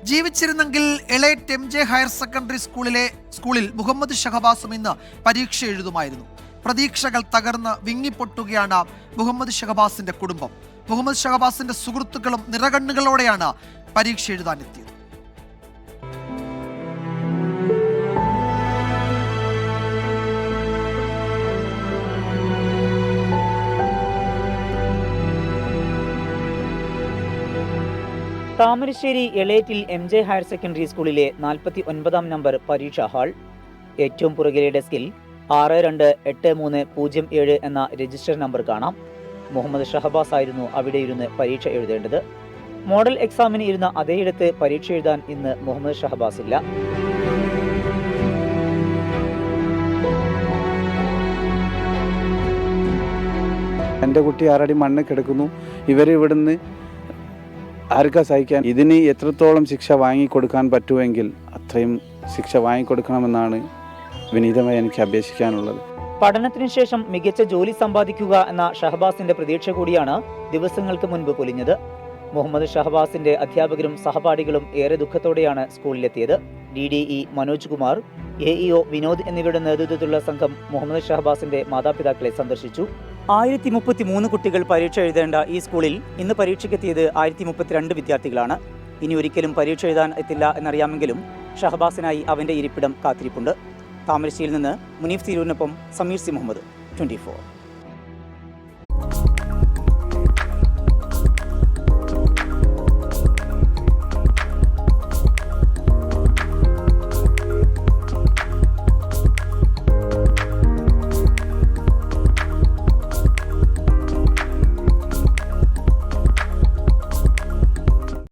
ജീവിച്ചിരുന്നെങ്കിൽ എളേറ്റ് MJ higher secondary സ്കൂളിൽ മുഹമ്മദ് ഷഹബാസും ഇന്ന് പരീക്ഷ എഴുതുമായിരുന്നു. പ്രതീക്ഷകൾ തകർന്ന് വിങ്ങിപ്പൊട്ടുകയാണ് മുഹമ്മദ് ഷഹബാസിന്റെ കുടുംബം. മുഹമ്മദ് ഷഹബാസിന്റെ സുഹൃത്തുക്കളും നിറകണ്ണുകളോടെയാണ് പരീക്ഷ എഴുതാനെത്തിയത്. Thamarassery Elettil MJ higher secondary സ്കൂളിലെ 49-ാം നമ്പർ പരീക്ഷാ ഹാൾ. ഏറ്റവും പുറകിലെ ഡെസ്കിൽ 628307 എന്ന രജിസ്റ്റർ നമ്പർ കാണാം. മുഹമ്മദ് ഷഹബാസ് ആയിരുന്നു അവിടെ ഇരുന്ന് പരീക്ഷ എഴുതേണ്ടത്. മോഡൽ എക്സാമിന് ഇരുന്ന അതേയിടത്ത് പരീക്ഷ എഴുതാൻ ഇന്ന് മുഹമ്മദ് ഷഹബാസ് ഇല്ല. എൻ്റെ കുട്ടി ആറടി മണ്ണ് കിടക്കുന്നു. ഇവരിവിടുന്ന് ആർക്കാ സഹിക്കാൻ? ഇതിന് എത്രത്തോളം ശിക്ഷ വാങ്ങിക്കൊടുക്കാൻ പറ്റുമെങ്കിൽ അത്രയും ശിക്ഷ വാങ്ങിക്കൊടുക്കണമെന്നാണ് വിനീതമായി എനിക്ക് അപേക്ഷിക്കാനുള്ളത്. പഠനത്തിനു ശേഷം മികച്ച ജോലി സമ്പാദിക്കുക എന്ന ഷഹബാസിന്റെ പ്രതീക്ഷ കൂടിയാണ് ദിവസങ്ങൾക്ക് മുൻപ് പൊലിഞ്ഞത്. മുഹമ്മദ് ഷഹബാസിന്റെ അധ്യാപകരും സഹപാഠികളും ഏറെ ദുഃഖത്തോടെയാണ് സ്കൂളിലെത്തിയത്. DDE മനോജ് കുമാർ, AEO വിനോദ് എന്നിവരുടെ നേതൃത്വത്തിലുള്ള സംഘം മുഹമ്മദ് ഷഹബാസിന്റെ മാതാപിതാക്കളെ സന്ദർശിച്ചു. 1033 കുട്ടികൾ പരീക്ഷ എഴുതേണ്ട ഈ സ്കൂളിൽ ഇന്ന് പരീക്ഷയ്ക്കെത്തിയത് 1032 വിദ്യാർത്ഥികളാണ്. ഇനി ഒരിക്കലും പരീക്ഷ എഴുതാൻ എത്തില്ല എന്നറിയാമെങ്കിലും ഷഹബാസിനായി അവന്റെ ഇരിപ്പിടം കാത്തിരിപ്പുണ്ട്. താമരശ്ശേരിയിൽ നിന്ന് മുനീഫ് തിരൂരിനൊപ്പം സമീർ സി മുഹമ്മദ്, 24.